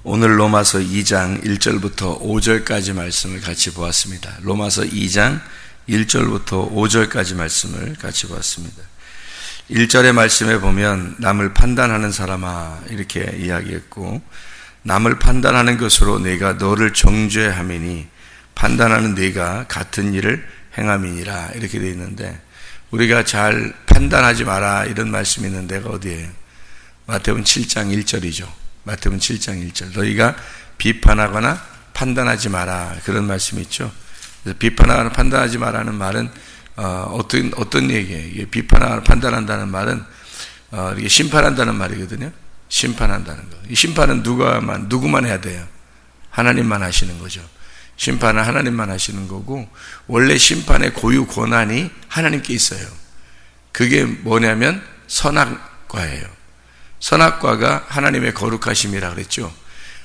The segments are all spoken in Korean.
오늘 로마서 2장 1절부터 5절까지 말씀을 같이 보았습니다. 로마서 2장 1절부터 5절까지 말씀을 같이 보았습니다. 1절의 말씀에 보면 남을 판단하는 사람아 이렇게 이야기했고, 남을 판단하는 것으로 내가 너를 정죄함이니 판단하는 네가 같은 일을 행함이니라 이렇게 되어 있는데, 우리가 잘 판단하지 마라 이런 말씀이 있는 데가 어디예요? 마태복음 7장 1절이죠. 마태복음 7장 1절. 너희가 비판하거나 판단하지 마라 그런 말씀이 있죠. 그래서 비판하거나 판단하지 마라는 말은 어떤 얘기예요? 이게 비판하거나 판단한다는 말은 이게 심판한다는 말이거든요. 심판한다는 거. 이 심판은 누구만 해야 돼요? 하나님만 하시는 거죠. 심판은 하나님만 하시는 거고, 원래 심판의 고유 권한이 하나님께 있어요. 그게 뭐냐면 선악과예요. 선악과가 하나님의 거룩하심이라 그랬죠.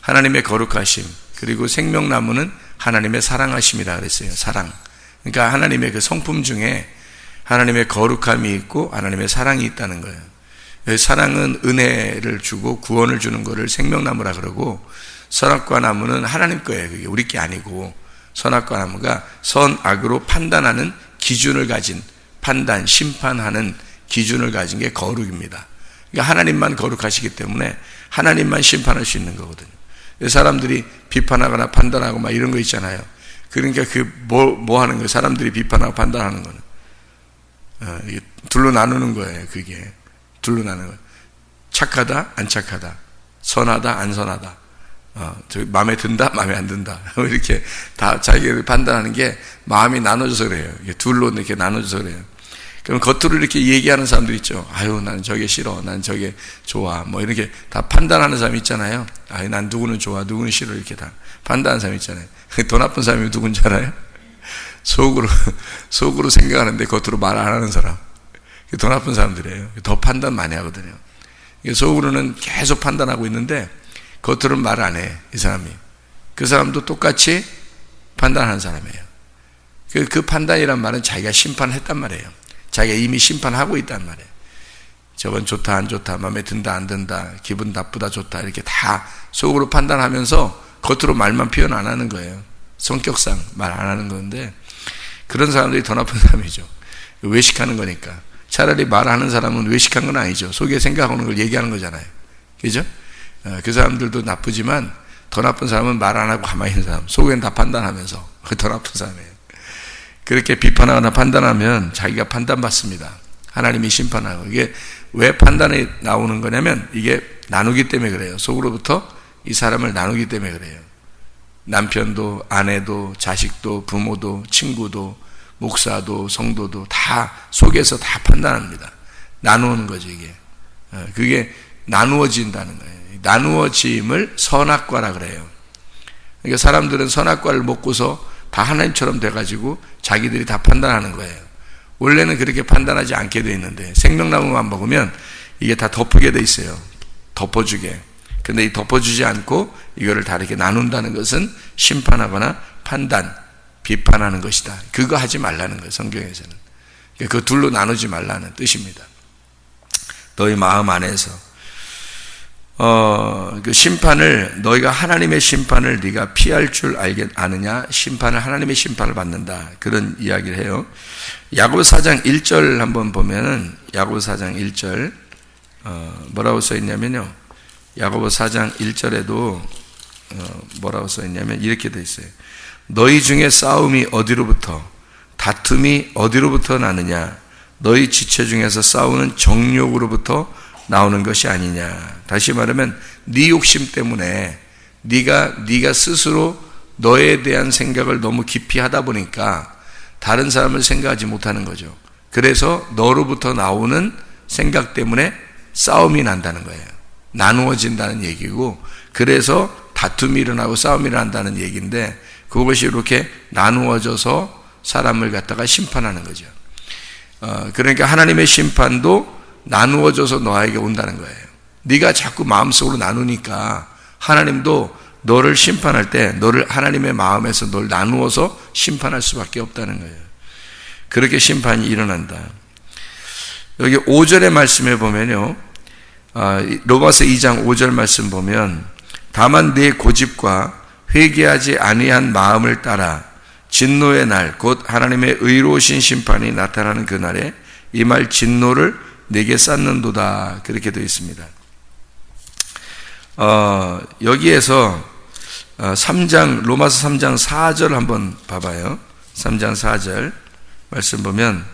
하나님의 거룩하심, 그리고 생명나무는 하나님의 사랑하심이라 그랬어요. 사랑. 그러니까 하나님의 그 성품 중에 하나님의 거룩함이 있고 하나님의 사랑이 있다는 거예요. 사랑은 은혜를 주고 구원을 주는 거를 생명나무라 그러고, 선악과 나무는 하나님 거예요. 그게 우리 게 아니고, 선악과 나무가 선악으로 판단하는 기준을 가진, 판단, 심판하는 기준을 가진 게 거룩입니다. 그러니까 하나님만 거룩하시기 때문에 하나님만 심판할 수 있는 거거든요. 사람들이 비판하거나 판단하고 막 이런 거 있잖아요. 그러니까 뭐 하는 거예요? 사람들이 비판하고 판단하는 거는 둘로 나누는 거예요. 그게 둘로 나누는 거예요. 착하다, 안 착하다, 선하다, 안 선하다, 마음에 든다, 마음에 안 든다, 이렇게 다 자기를 판단하는 게 마음이 나눠져서 그래요. 둘로 이렇게 나눠져서 그래요. 그럼 겉으로 이렇게 얘기하는 사람들 있죠. 아유, 난 저게 싫어, 난 저게 좋아, 뭐 이렇게 다 판단하는 사람이 있잖아요. 아유, 난 누구는 좋아, 누구는 싫어, 이렇게 다 판단하는 사람이 있잖아요. 더 나쁜 사람이 누군지 알아요? 속으로 생각하는데 겉으로 말 안 하는 사람. 더 나쁜 사람들이에요. 더 판단 많이 하거든요. 속으로는 계속 판단하고 있는데 겉으로는 말 안 해, 이 사람이. 그 사람도 똑같이 판단하는 사람이에요. 그 판단이란 말은 자기가 심판했단 말이에요. 자기가 이미 심판하고 있단 말이에요. 저건 좋다, 안 좋다, 마음에 든다, 안 든다, 기분 나쁘다, 좋다, 이렇게 다 속으로 판단하면서 겉으로 말만 표현 안 하는 거예요. 성격상 말 안 하는 건데, 그런 사람들이 더 나쁜 사람이죠. 외식하는 거니까. 차라리 말하는 사람은 외식한 건 아니죠. 속에 생각하는 걸 얘기하는 거잖아요. 그죠? 그 사람들도 나쁘지만 더 나쁜 사람은 말 안 하고 가만히 있는 사람, 속엔 다 판단하면서 더 나쁜 사람이에요. 그렇게 비판하거나 판단하면 자기가 판단받습니다. 하나님이 심판하고. 이게 왜 판단이 나오는 거냐면 이게 나누기 때문에 그래요. 속으로부터 이 사람을 나누기 때문에 그래요. 남편도, 아내도, 자식도, 부모도, 친구도, 목사도, 성도도 다 속에서 다 판단합니다. 나누는 거죠, 이게. 그게 나누어진다는 거예요. 나누어짐을 선악과라 그래요. 그러니까 사람들은 선악과를 먹고서 다 하나님처럼 돼가지고 자기들이 다 판단하는 거예요. 원래는 그렇게 판단하지 않게 돼 있는데, 생명나무만 먹으면 이게 다 덮게 돼 있어요. 덮어주게. 근데 이 덮어주지 않고 이거를 다 이렇게 나눈다는 것은 심판하거나 판단, 비판하는 것이다. 그거 하지 말라는 거예요, 성경에서는. 그 둘로 나누지 말라는 뜻입니다. 너희 마음 안에서 그 심판을, 너희가 하나님의 심판을 네가 피할 줄 아느냐? 심판을, 하나님의 심판을 받는다. 그런 이야기를 해요. 야고보서 4장 1절 한번 보면은, 야고보서 4장 1절 뭐라고 써 있냐면요, 야고보서 4장 1절에도 뭐라고 써 있냐면 이렇게 돼 있어요. 너희 중에 싸움이 어디로부터, 다툼이 어디로부터 나느냐? 너희 지체 중에서 싸우는 정욕으로부터 나오는 것이 아니냐. 다시 말하면 네 욕심 때문에 네가 스스로 너에 대한 생각을 너무 깊이 하다 보니까 다른 사람을 생각하지 못하는 거죠. 그래서 너로부터 나오는 생각 때문에 싸움이 난다는 거예요. 나누어진다는 얘기고, 그래서 다툼이 일어나고 싸움이 일어난다는 얘기인데, 그것이 이렇게 나누어져서 사람을 갖다가 심판하는 거죠. 그러니까 하나님의 심판도 나누어져서 너에게 온다는 거예요. 네가 자꾸 마음속으로 나누니까 하나님도 너를 심판할 때 너를 하나님의 마음에서 널 나누어서 심판할 수밖에 없다는 거예요. 그렇게 심판이 일어난다. 여기 5절의 말씀에 보면요, 로마서 2장 5절 말씀 보면 다만 내 고집과 회개하지 아니한 마음을 따라 진노의 날, 곧 하나님의 의로우신 심판이 나타나는 그날에 임할 진노를 내게 쌓는도다. 그렇게 되어 있습니다. 여기에서 로마서 3장 4절 한번 봐봐요. 3장 4절 말씀 보면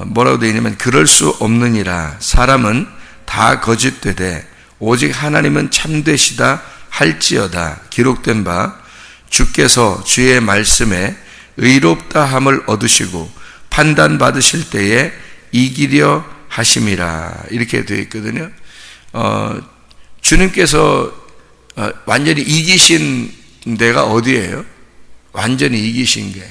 뭐라고 되어 있냐면, 그럴 수 없느니라. 사람은 다 거짓되되 오직 하나님은 참되시다 할지어다. 기록된 바 주께서 주의 말씀에 의롭다 함을 얻으시고 판단 받으실 때에 이기려 하심이라. 이렇게 되어 있거든요. 주님께서 완전히 이기신 데가 어디예요? 완전히 이기신 게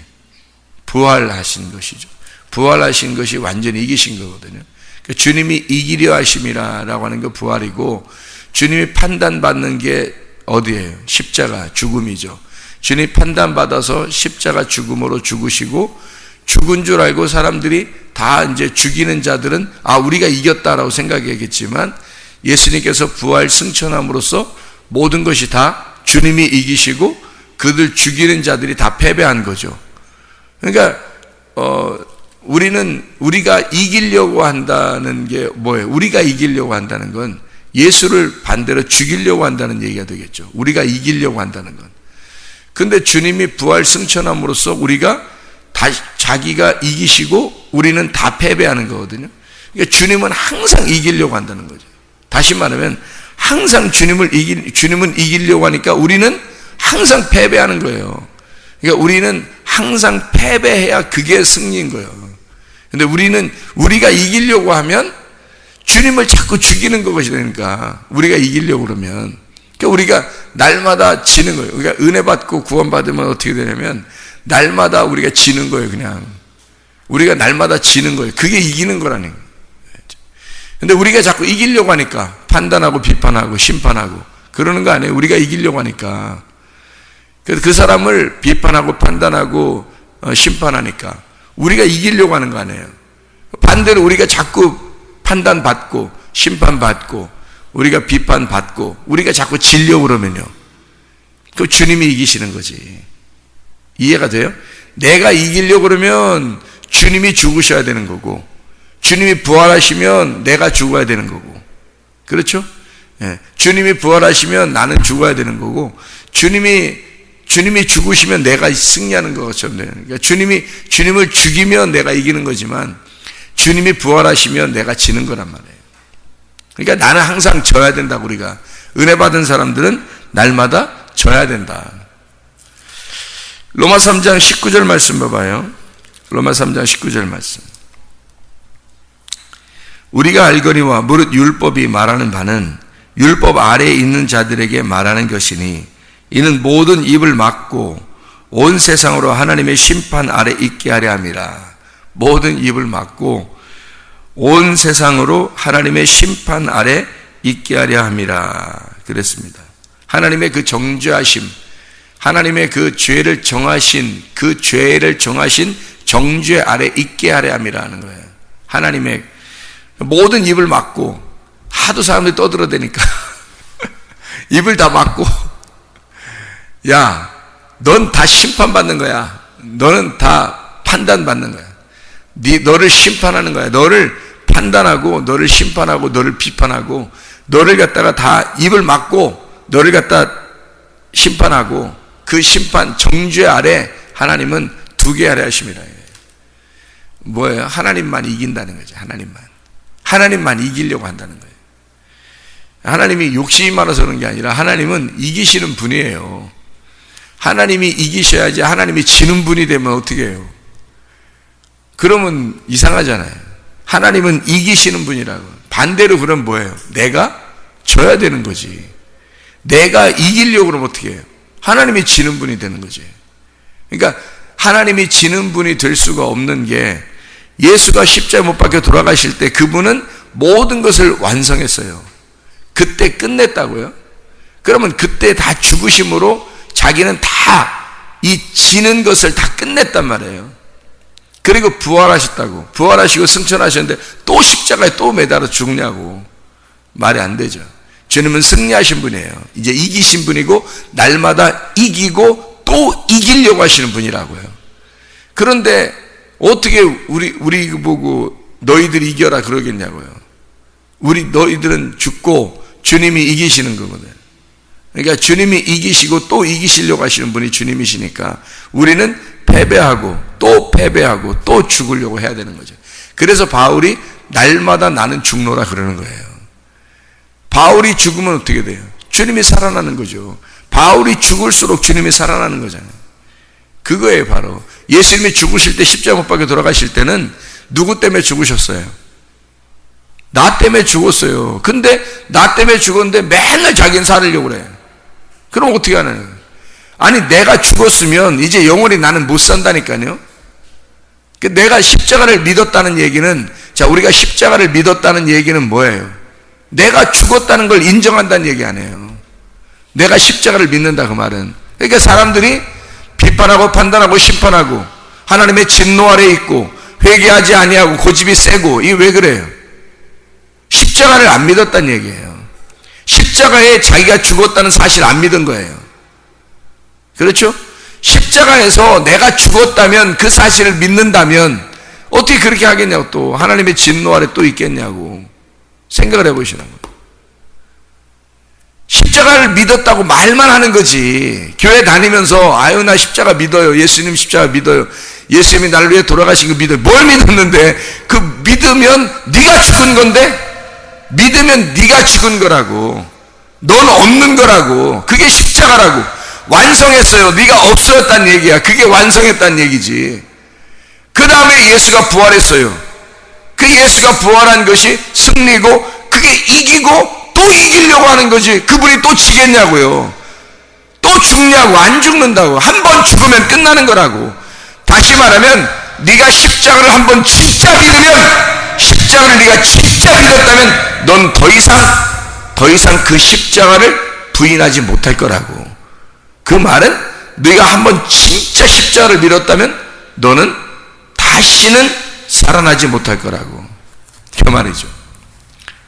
부활하신 것이죠. 부활하신 것이 완전히 이기신 거거든요. 그러니까 주님이 이기려 하심이라고 하는 게 부활이고, 주님이 판단받는 게 어디예요? 십자가, 죽음이죠. 주님이 판단받아서 십자가 죽음으로 죽으시고, 죽은 줄 알고 사람들이 다 이제 죽이는 자들은 우리가 이겼다라고 생각하겠지만, 예수님께서 부활 승천함으로써 모든 것이 다 주님이 이기시고 그들 죽이는 자들이 다 패배한 거죠. 그러니까 우리가 이기려고 한다는 게 뭐예요? 우리가 이기려고 한다는 건 예수를 반대로 죽이려고 한다는 얘기가 되겠죠. 우리가 이기려고 한다는 건. 근데 주님이 부활 승천함으로써 우리가 자기가 이기시고 우리는 다 패배하는 거거든요. 그러니까 주님은 항상 이기려고 한다는 거죠. 다시 말하면 항상 주님은 이기려고 하니까 우리는 항상 패배하는 거예요. 그러니까 우리는 항상 패배해야 그게 승리인 거예요. 근데 우리가 이기려고 하면 주님을 자꾸 죽이는 것이 되니까, 우리가 이기려고 그러면, 그러니까 우리가 날마다 지는 거예요. 그러니까 은혜 받고 구원받으면 어떻게 되냐면 날마다 우리가 지는 거예요. 그냥 우리가 날마다 지는 거예요. 그게 이기는 거라는 거예요. 근데 우리가 자꾸 이기려고 하니까 판단하고 비판하고 심판하고 그러는 거 아니에요. 우리가 이기려고 하니까. 그래서 그 사람을 비판하고 판단하고 심판하니까 우리가 이기려고 하는 거 아니에요. 반대로 우리가 자꾸 판단받고 심판받고 우리가 비판받고 우리가 자꾸 지려고 그러면요, 그 주님이 이기시는 거지. 이해가 돼요? 내가 이기려고 그러면 주님이 죽으셔야 되는 거고, 주님이 부활하시면 내가 죽어야 되는 거고, 그렇죠? 예. 주님이 부활하시면 나는 죽어야 되는 거고, 주님이 죽으시면 내가 승리하는 것처럼 되는 거예요. 그러니까 주님을 죽이면 내가 이기는 거지만 주님이 부활하시면 내가 지는 거란 말이에요. 그러니까 나는 항상 져야 된다고. 우리가 은혜 받은 사람들은 날마다 져야 된다. 로마 3장 19절 말씀 봐봐요. 로마 3장 19절 말씀. 우리가 알거니와 무릇 율법이 말하는 바는 율법 아래에 있는 자들에게 말하는 것이니, 이는 모든 입을 막고 온 세상으로 하나님의 심판 아래 있게 하려 함이라. 모든 입을 막고 온 세상으로 하나님의 심판 아래 있게 하려 함이라. 그랬습니다. 하나님의 그 정죄하심, 하나님의 그 죄를 정하신 정죄 아래 있게 하려 함이라 하는 거예요. 하나님의 모든 입을 막고, 하도 사람들이 떠들어대니까 입을 다 막고, 야, 넌 다 심판받는 거야. 너는 다 판단받는 거야. 너를 심판하는 거야. 너를 판단하고 너를 심판하고 너를 비판하고 너를 갖다가 다 입을 막고 너를 갖다 심판하고, 그 심판 정죄 아래 하나님은 두게 하려 하심이라. 뭐예요? 하나님만 이긴다는 거죠. 하나님만 이기려고 한다는 거예요. 하나님이 욕심이 많아서 그런 게 아니라 하나님은 이기시는 분이에요. 하나님이 이기셔야지. 하나님이 지는 분이 되면 어떻게 해요? 그러면 이상하잖아요. 하나님은 이기시는 분이라고. 반대로 그럼 뭐예요? 내가 져야 되는 거지. 내가 이기려고 그러면 어떻게 해요? 하나님이 지는 분이 되는 거지. 그러니까 하나님이 지는 분이 될 수가 없는 게, 예수가 십자가에 못 박혀 돌아가실 때 그분은 모든 것을 완성했어요. 그때 끝냈다고요? 그러면 그때 다 죽으심으로 자기는 다 이 지는 것을 다 끝냈단 말이에요. 그리고 부활하셨다고. 부활하시고 승천하셨는데 또 십자가에 또 매달아 죽냐고. 말이 안 되죠. 주님은 승리하신 분이에요. 이제 이기신 분이고 날마다 이기고 또 이기려고 하시는 분이라고요. 그런데 어떻게 우리 보고 너희들이 이겨라 그러겠냐고요. 너희들은 죽고 주님이 이기시는 거거든요. 그러니까 주님이 이기시고 또 이기시려고 하시는 분이 주님이시니까 우리는 패배하고 또 죽으려고 해야 되는 거죠. 그래서 바울이 날마다 나는 죽노라 그러는 거예요. 바울이 죽으면 어떻게 돼요? 주님이 살아나는 거죠. 바울이 죽을수록 주님이 살아나는 거잖아요. 그거예요. 바로 예수님이 죽으실 때 십자가 못 박혀 돌아가실 때는 누구 때문에 죽으셨어요? 나 때문에 죽었어요. 근데 나 때문에 죽었는데 맨날 자기는 살으려고 그래. 그럼 어떻게 하는 거예요? 아니 내가 죽었으면 이제 영원히 나는 못 산다니까요. 내가 십자가를 믿었다는 얘기는, 자, 우리가 십자가를 믿었다는 얘기는 뭐예요? 내가 죽었다는 걸 인정한다는 얘기 아니에요. 내가 십자가를 믿는다 그 말은. 그러니까 사람들이 비판하고 판단하고 심판하고 하나님의 진노 아래 있고 회개하지 아니하고 고집이 세고, 이게 왜 그래요? 십자가를 안 믿었다는 얘기예요. 십자가에 자기가 죽었다는 사실 안 믿은 거예요. 그렇죠? 십자가에서 내가 죽었다면, 그 사실을 믿는다면 어떻게 그렇게 하겠냐고, 또 하나님의 진노 아래 또 있겠냐고 생각을 해보시라고. 십자가를 믿었다고 말만 하는 거지. 교회 다니면서 아유 나 십자가 믿어요, 예수님 십자가 믿어요, 예수님이 나를 위해 돌아가신 거 믿어요. 뭘 믿었는데? 그 믿으면 네가 죽은 건데, 믿으면 네가 죽은 거라고, 넌 없는 거라고. 그게 십자가라고. 완성했어요. 네가 없어졌다는 얘기야. 그게 완성했다는 얘기지. 그 다음에 예수가 부활했어요. 그 예수가 부활한 것이 승리고, 그게 이기고 또 이기려고 하는 거지. 그분이 또 지겠냐고요. 또 죽냐고. 안 죽는다고. 한 번 죽으면 끝나는 거라고. 다시 말하면 네가 십자가를 한 번 진짜 믿으면, 십자가를 네가 진짜 믿었다면 넌 더 이상 그 십자가를 부인하지 못할 거라고. 그 말은 네가 한번 진짜 십자가를 믿었다면 너는 다시는 살아나지 못할 거라고. 그 말이죠.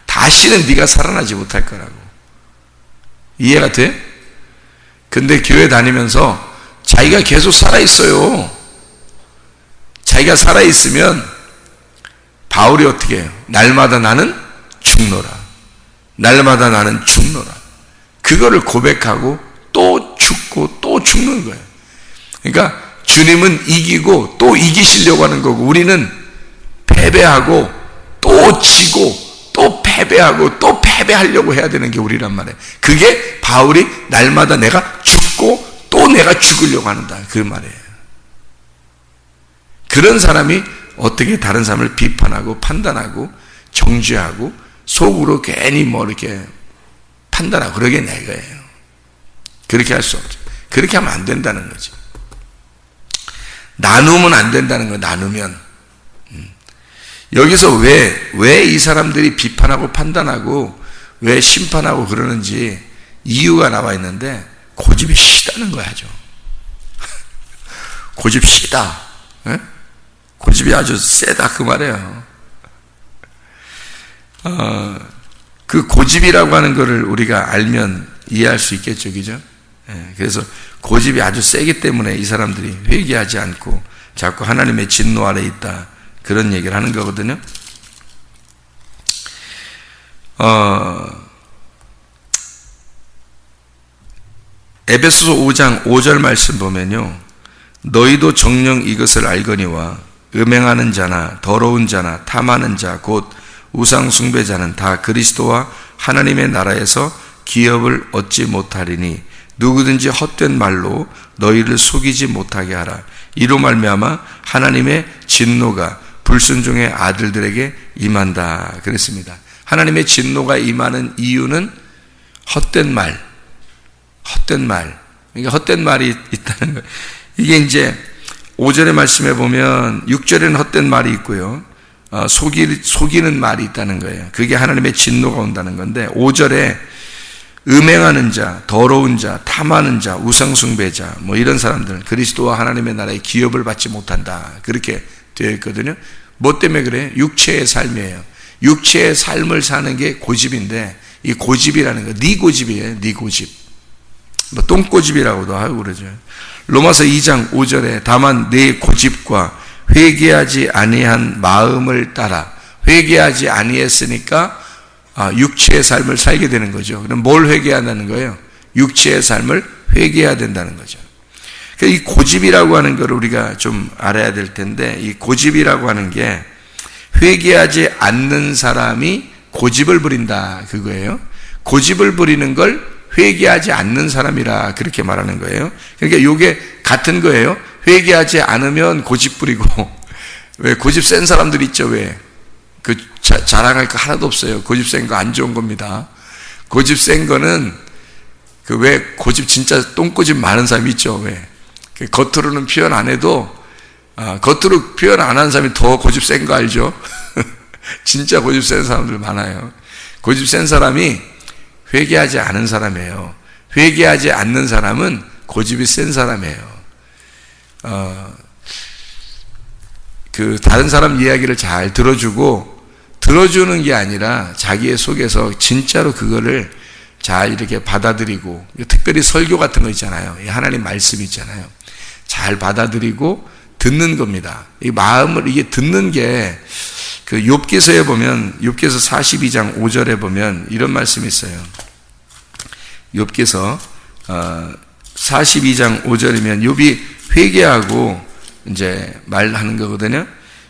다시는 네가 살아나지 못할 거라고. 이해가 돼? 근데 교회 다니면서 자기가 계속 살아있어요. 자기가 살아있으면 바울이 어떻게 해요? 날마다 나는 죽노라. 날마다 나는 죽노라. 그거를 고백하고 또 죽고 또 죽는 거예요. 그러니까 주님은 이기고 또 이기시려고 하는 거고, 우리는 패배하고 또 지고 또 패배하고 또 패배하려고 해야 되는 게 우리란 말이에요. 그게 바울이 날마다 내가 죽고 또 내가 죽으려고 한다 그 말이에요. 그런 사람이 어떻게 다른 사람을 비판하고 판단하고 정죄하고 속으로 괜히 뭐 이렇게 판단하고 그러겠냐 이거예요. 그렇게 할 수 없죠. 그렇게 하면 안 된다는 거지. 나누면 안 된다는 거예요. 나누면. 여기서 왜 이 사람들이 비판하고 판단하고 왜 심판하고 그러는지 이유가 나와 있는데, 고집이 시다는 거야죠. 고집 시다. 에? 고집이 아주 세다 그 말이에요. 그 고집이라고 하는 거를 우리가 알면 이해할 수 있겠죠, 그죠? 그래서 고집이 아주 세기 때문에 이 사람들이 회개하지 않고 자꾸 하나님의 진노 아래 있다, 그런 얘기를 하는 거거든요. 에베소서 5장 5절 말씀 보면요, 너희도 정녕 이것을 알거니와 음행하는 자나 더러운 자나 탐하는 자 곧 우상 숭배자는 다 그리스도와 하나님의 나라에서 기업을 얻지 못하리니 누구든지 헛된 말로 너희를 속이지 못하게 하라. 이로 말미암아 하나님의 진노가 불순종의 아들들에게 임한다 그랬습니다. 하나님의 진노가 임하는 이유는 헛된 말. 그러니까 헛된 말이 있다는 거예요. 이게 이제 5절의 말씀에 보면 6절에는 헛된 말이 있고요, 속이는 말이 있다는 거예요. 그게 하나님의 진노가 온다는 건데, 5절에 음행하는 자, 더러운 자, 탐하는 자, 우상숭배자, 뭐 이런 사람들은 그리스도와 하나님의 나라의 기업을 받지 못한다, 그렇게 되어 있거든요. 뭐 때문에 그래요? 육체의 삶이에요. 육체의 삶을 사는 게 고집인데, 이 고집이라는 거, 네 고집이에요. 네 고집. 뭐 똥고집이라고도 하고 그러죠. 로마서 2장 5절에 다만 내 고집과 회개하지 아니한 마음을 따라, 회개하지 아니했으니까 육체의 삶을 살게 되는 거죠. 그럼 뭘 회개한다는 거예요? 육체의 삶을 회개해야 된다는 거죠. 이 고집이라고 하는 걸 우리가 좀 알아야 될 텐데, 이 고집이라고 하는 게 회개하지 않는 사람이 고집을 부린다, 그거예요. 고집을 부리는 걸 회개하지 않는 사람이라 그렇게 말하는 거예요. 그러니까 이게 같은 거예요. 회개하지 않으면 고집 부리고, 왜 고집 센 사람들 있죠, 왜? 그 자랑할 거 하나도 없어요. 고집 센 거 안 좋은 겁니다. 고집 센 거는 그 왜 고집 진짜 똥고집 많은 사람이 있죠, 왜? 그 겉으로는 표현 안 해도 겉으로 표현 안 하는 사람이 더 고집 센 거 알죠? 진짜 고집 센 사람들 많아요. 고집 센 사람이 회개하지 않은 사람이에요. 회개하지 않는 사람은 고집이 센 사람이에요. 그 다른 사람 이야기를 잘 들어주는 게 아니라 자기의 속에서 진짜로 그거를 잘 이렇게 받아들이고, 특별히 설교 같은 거 있잖아요. 하나님 말씀 있잖아요. 잘 받아들이고 듣는 겁니다. 이 마음을, 이게 듣는 게, 그 욥기서에 보면, 욥기서 42장 5절에 보면 이런 말씀이 있어요. 욥기서 42장 5절이면 욥이 회개하고 이제 말하는 거거든요.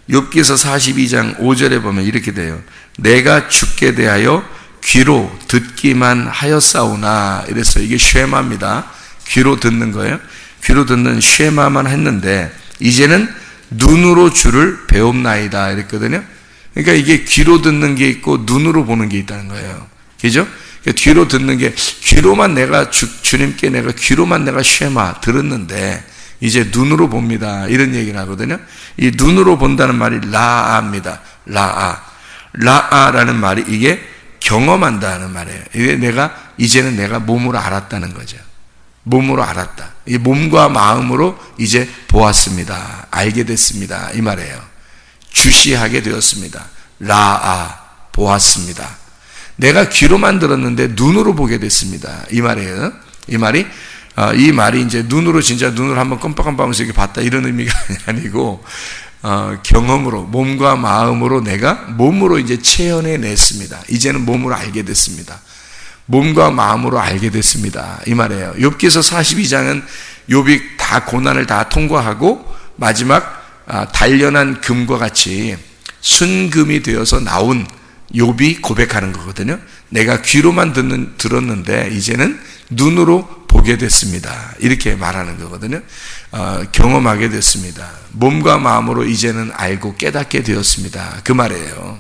욥기서 42장 5절에 보면 이렇게 돼요. 내가 주께 대하여 귀로 듣기만 하였사오나, 이랬어요. 이게 쉐마입니다. 귀로 듣는 거예요. 귀로 듣는 쉐마만 했는데 이제는 눈으로 주를 배움나이다, 이랬거든요. 그러니까 이게 귀로 듣는 게 있고 눈으로 보는 게 있다는 거예요. 그죠? 그러니까 귀로 듣는 게, 귀로만 내가 주님께 내가 귀로만 내가 쉐마 들었는데 이제 눈으로 봅니다, 이런 얘기를 하거든요. 이 눈으로 본다는 말이 라아입니다. 라아라는 말이 이게 경험한다는 말이에요. 이게 이제는 내가 몸으로 알았다는 거죠. 몸으로 알았다. 이 몸과 마음으로 이제 보았습니다. 알게 됐습니다, 이 말이에요. 주시하게 되었습니다. 라아, 보았습니다. 내가 귀로만 들었는데 눈으로 보게 됐습니다, 이 말이에요. 이 말이 이제 눈으로, 진짜 눈으로 한번 껌뻑껌뻑하면서 이렇게 봤다, 이런 의미가 아니고, 경험으로, 몸과 마음으로 내가 몸으로 이제 체현해 냈습니다. 이제는 몸으로 알게 됐습니다. 몸과 마음으로 알게 됐습니다, 이 말이에요. 욥기서 42장은 욥이 다 고난을 다 통과하고 마지막 단련한 금과 같이 순금이 되어서 나온 욥이 고백하는 거거든요. 내가 귀로만 들었는데 이제는 눈으로 보게 됐습니다, 이렇게 말하는 거거든요. 경험하게 됐습니다. 몸과 마음으로 이제는 알고 깨닫게 되었습니다, 그 말이에요.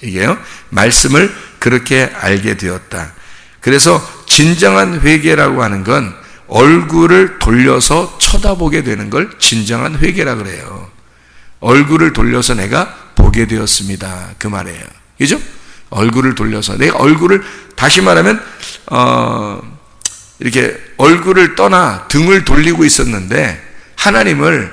이게요, 말씀을 그렇게 알게 되었다. 그래서 진정한 회개라고 하는 건 얼굴을 돌려서 쳐다보게 되는 걸 진정한 회개라 그래요. 얼굴을 돌려서 내가 보게 되었습니다, 그 말이에요. 그죠? 얼굴을 돌려서 내가 얼굴을, 다시 말하면 이렇게 얼굴을 떠나 등을 돌리고 있었는데 하나님을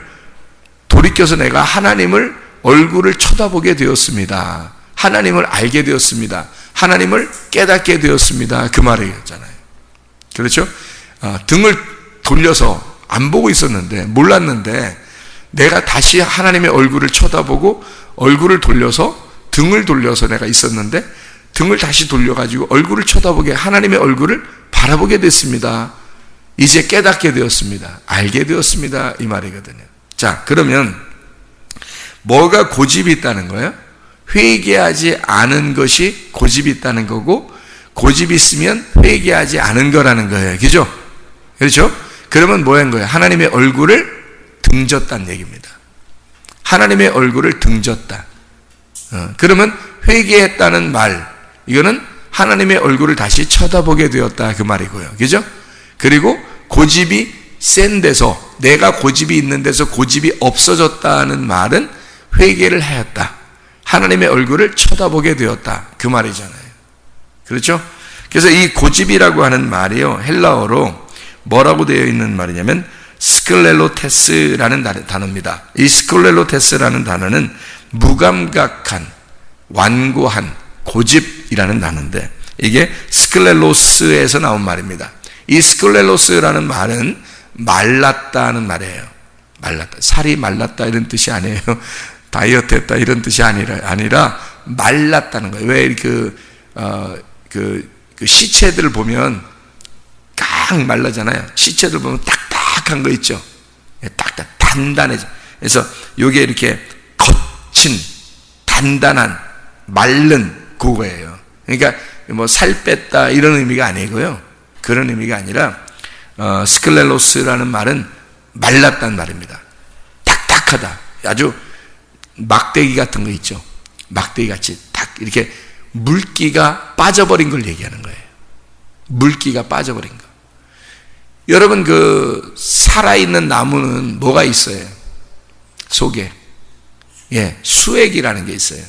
돌이켜서 내가 하나님을 얼굴을 쳐다보게 되었습니다. 하나님을 알게 되었습니다. 하나님을 깨닫게 되었습니다, 그 말이었잖아요. 그렇죠? 등을 돌려서 안 보고 있었는데, 몰랐는데 내가 다시 하나님의 얼굴을 쳐다보고 얼굴을 돌려서, 등을 돌려서 내가 있었는데 등을 다시 돌려가지고 얼굴을 쳐다보게, 하나님의 얼굴을 바라보게 됐습니다. 이제 깨닫게 되었습니다. 알게 되었습니다, 이 말이거든요. 자, 그러면 뭐가 고집이 있다는 거예요? 회개하지 않은 것이 고집이 있다는 거고, 고집이 있으면 회개하지 않은 거라는 거예요. 그죠? 그렇죠? 그러면 뭐한 거예요? 하나님의 얼굴을 등졌다는 얘기입니다. 하나님의 얼굴을 등졌다. 그러면 회개했다는 말, 이거는 하나님의 얼굴을 다시 쳐다보게 되었다, 그 말이고요. 그죠? 그리고 고집이 센 데서, 내가 고집이 있는 데서 고집이 없어졌다는 말은 회개를 하였다. 하나님의 얼굴을 쳐다보게 되었다, 그 말이잖아요. 그렇죠? 그래서 이 고집이라고 하는 말이요, 헬라어로 뭐라고 되어 있는 말이냐면 스클렐로테스라는 단어입니다. 이 스클렐로테스라는 단어는 무감각한, 완고한, 고집이라는 단어인데, 이게 스클레로스에서 나온 말입니다. 이 스클레로스라는 말은 말랐다는 말이에요. 말랐다. 살이 말랐다 이런 뜻이 아니에요. 다이어트 했다 이런 뜻이 아니라 말랐다는 거예요. 왜 그 시체들 보면 깍 말라잖아요. 시체들 보면 딱딱한 거 있죠. 딱딱 단단해져. 그래서 요게 이렇게 거친 단단한 말른 그거예요. 그러니까 뭐 살 뺐다 이런 의미가 아니고요. 그런 의미가 아니라 스클레로스라는 말은 말랐다는 말입니다. 딱딱하다. 아주 막대기 같은 거 있죠. 막대기 같이 딱 이렇게 물기가 빠져버린 걸 얘기하는 거예요. 물기가 빠져버린 거. 여러분 그 살아있는 나무는 뭐가 있어요? 속에 수액이라는 게 있어요.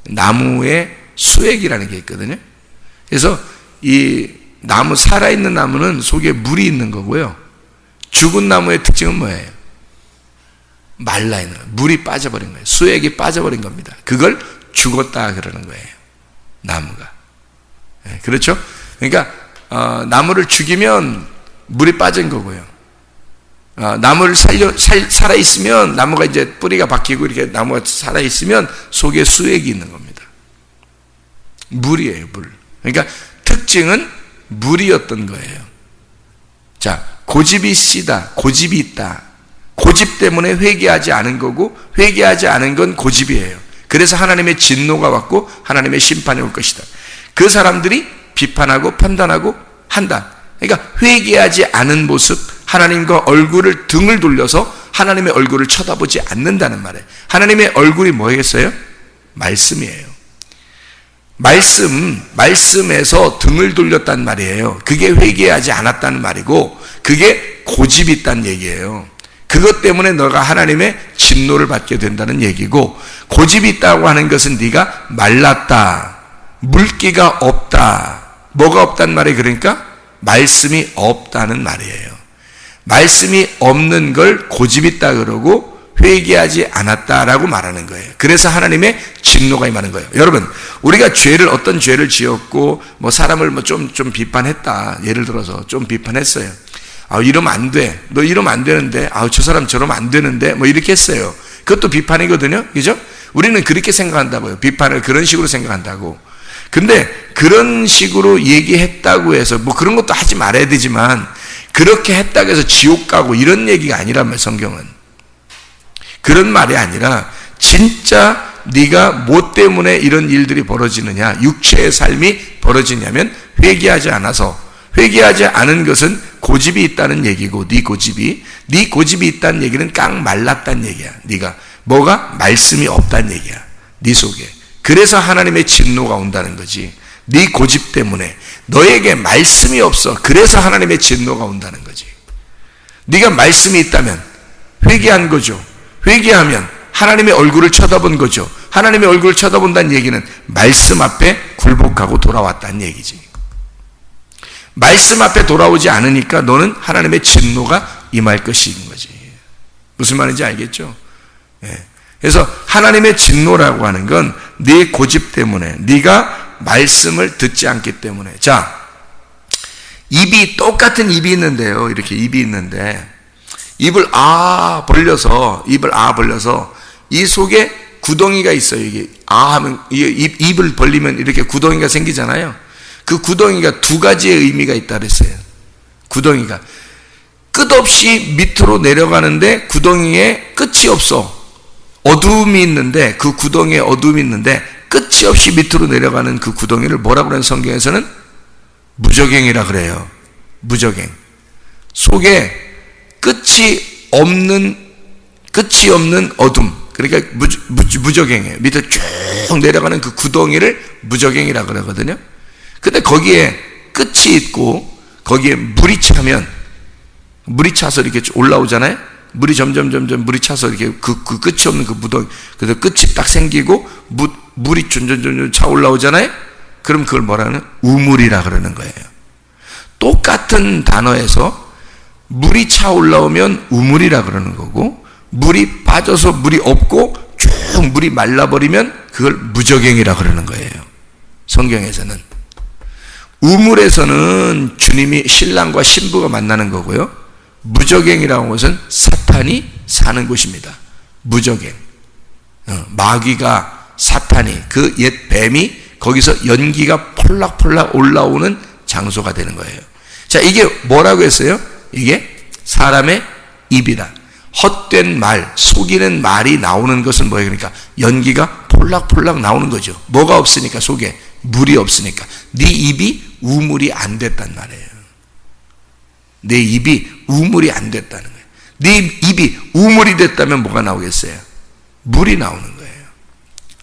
나무에 수액이라는 게 있거든요. 그래서 이 나무, 살아있는 나무는 속에 물이 있는 거고요. 죽은 나무의 특징은 뭐예요? 말라있는 거예요. 물이 빠져버린 거예요. 수액이 빠져버린 겁니다. 그걸 죽었다 그러는 거예요. 나무가. 그렇죠? 그러니까 나무를 죽이면 물이 빠진 거고요. 나무를 살아있으면 나무가 이제 뿌리가 박히고 이렇게 나무가 살아있으면 속에 수액이 있는 겁니다. 물이에요, 물. 그러니까 특징은 물이었던 거예요. 자, 고집이 씨다, 고집이 있다. 고집 때문에 회개하지 않은 거고, 회개하지 않은 건 고집이에요. 그래서 하나님의 진노가 왔고 하나님의 심판이 올 것이다. 그 사람들이 비판하고 판단하고 한다. 그러니까 회개하지 않은 모습, 하나님과 얼굴을 등을 돌려서 하나님의 얼굴을 쳐다보지 않는다는 말이에요. 하나님의 얼굴이 뭐겠어요? 말씀이에요. 말씀에서 등을 돌렸단 말이에요. 그게 회개하지 않았다는 말이고, 그게 고집이 있다는 얘기예요. 그것 때문에 너가 하나님의 진노를 받게 된다는 얘기고, 고집이 있다고 하는 것은 네가 말랐다, 물기가 없다. 뭐가 없다는 말이 그러니까 말씀이 없다는 말이에요. 말씀이 없는 걸 고집 있다 그러고 회개하지 않았다라고 말하는 거예요. 그래서 하나님의 진노가 임하는 거예요. 여러분, 우리가 어떤 죄를 지었고 뭐 사람을 뭐 좀 비판했다. 예를 들어서 좀 비판했어요. 이러면 안 돼. 너 이러면 안 되는데. 저 사람 저러면 안 되는데. 뭐 이렇게 했어요. 그것도 비판이거든요. 그죠? 우리는 그렇게 생각한다고요. 비판을 그런 식으로 생각한다고. 근데 그런 식으로 얘기했다고 해서 뭐 그런 것도 하지 말아야 되지만, 그렇게 했다고 해서 지옥 가고 이런 얘기가 아니란 성경은. 그런 말이 아니라 진짜 네가 뭐 때문에 이런 일들이 벌어지느냐, 육체의 삶이 벌어지냐면 회개하지 않아서, 회개하지 않은 것은 고집이 있다는 얘기고, 네 고집이 있다는 얘기는 깡 말랐다는 얘기야. 네가 뭐가 말씀이 없다는 얘기야. 네 속에. 그래서 하나님의 진노가 온다는 거지. 네 고집 때문에 너에게 말씀이 없어. 그래서 하나님의 진노가 온다는 거지. 네가 말씀이 있다면 회개한 거죠. 회개하면 하나님의 얼굴을 쳐다본 거죠. 하나님의 얼굴을 쳐다본다는 얘기는 말씀 앞에 굴복하고 돌아왔다는 얘기지. 말씀 앞에 돌아오지 않으니까 너는 하나님의 진노가 임할 것인 거지. 무슨 말인지 알겠죠? 그래서 하나님의 진노라고 하는 건 네 고집 때문에, 네가 말씀을 듣지 않기 때문에. 자, 똑같은 입이 있는데요. 이렇게 입이 있는데 입을 벌려서 이 속에 구덩이가 있어요. 이게 하면 입을 벌리면 이렇게 구덩이가 생기잖아요. 그 구덩이가 두 가지의 의미가 있다 그랬어요. 구덩이가 끝없이 밑으로 내려가는데 구덩이에 끝이 없어. 어두움이 있는데, 그 구덩이에 어두움이 있는데 끝이 없이 밑으로 내려가는 그 구덩이를 뭐라고 하는 성경에서는 무저갱이라 그래요. 무저갱. 속에 끝이 없는 어둠. 그러니까 무저갱이에요. 밑에 쭉 내려가는 그 구덩이를 무저갱이라 그러거든요. 근데 거기에 끝이 있고 거기에 물이 차서 이렇게 올라오잖아요. 물이 점점 물이 차서 이렇게 그 끝이 없는 그 무덩이, 그래서 끝이 딱 생기고 물이 점점 차 올라오잖아요. 그럼 그걸 뭐라는? 우물이라 그러는 거예요. 똑같은 단어에서 물이 차 올라오면 우물이라 그러는 거고, 물이 빠져서 물이 없고 쭉 물이 말라버리면 그걸 무저갱이라 그러는 거예요. 성경에서는. 우물에서는 주님이 신랑과 신부가 만나는 거고요. 무저갱이라는 것은 사탄이 사는 곳입니다. 무저갱. 마귀가 사탄이 그 옛 뱀이 거기서 연기가 폴락폴락 올라오는 장소가 되는 거예요. 자, 이게 뭐라고 했어요? 이게 사람의 입이다. 헛된 말, 속이는 말이 나오는 것은 뭐예요? 그러니까 연기가 폴락폴락 나오는 거죠. 뭐가 없으니까, 속에 물이 없으니까. 네 입이 우물이 안 됐단 말이에요. 내 입이 우물이 안 됐다는 거예요. 네 입이 우물이 됐다면 뭐가 나오겠어요? 물이 나오는 거예요.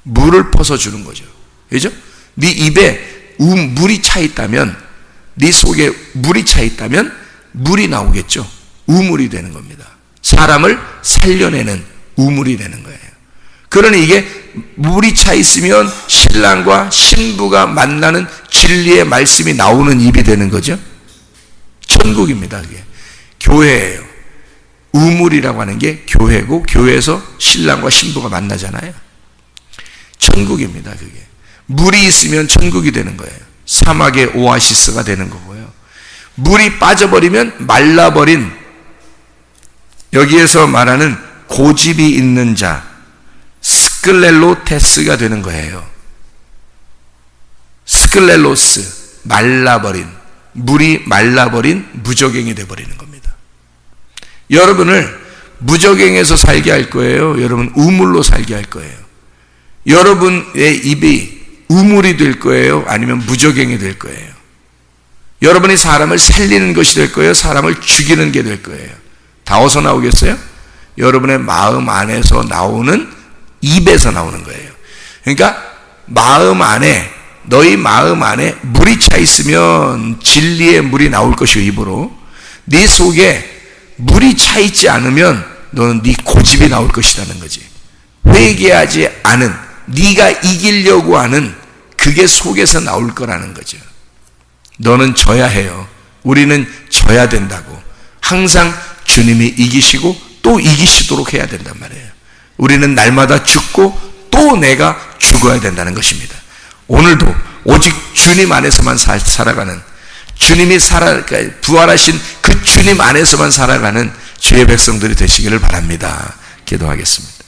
물을 퍼서 주는 거죠. 그죠? 네 입에 물이 차 있다면, 네 속에 물이 차 있다면 물이 나오겠죠. 우물이 되는 겁니다. 사람을 살려내는 우물이 되는 거예요. 그러니 이게 물이 차 있으면 신랑과 신부가 만나는 진리의 말씀이 나오는 입이 되는 거죠. 천국입니다. 그게 교회예요. 우물이라고 하는 게 교회고, 교회에서 신랑과 신부가 만나잖아요. 천국입니다. 그게 물이 있으면 천국이 되는 거예요. 사막의 오아시스가 되는 거고요. 물이 빠져버리면 말라버린, 여기에서 말하는 고집이 있는 자, 스클렐로테스가 되는 거예요. 스클렐로스, 말라버린, 물이 말라버린 무저갱이 되어버리는 겁니다. 여러분을 무저갱에서 살게 할 거예요? 여러분 우물로 살게 할 거예요? 여러분의 입이 우물이 될 거예요? 아니면 무저갱이 될 거예요? 여러분이 사람을 살리는 것이 될 거예요? 사람을 죽이는 게 될 거예요? 다 어디서 나오겠어요? 여러분의 마음 안에서 나오는, 입에서 나오는 거예요. 그러니까 마음 안에, 너희 마음 안에 물이 차 있으면 진리의 물이 나올 것이요, 입으로. 네 속에 물이 차 있지 않으면 너는 네 고집이 나올 것이라는 거지. 회개하지 않은, 네가 이기려고 하는 그게 속에서 나올 거라는 거죠. 너는 져야 해요. 우리는 져야 된다고. 항상 주님이 이기시고 또 이기시도록 해야 된단 말이에요. 우리는 날마다 죽고 또 내가 죽어야 된다는 것입니다. 오늘도 오직 주님 안에서만 살아가는, 주님이 부활하신 그 주님 안에서만 살아가는 주의 백성들이 되시기를 바랍니다. 기도하겠습니다.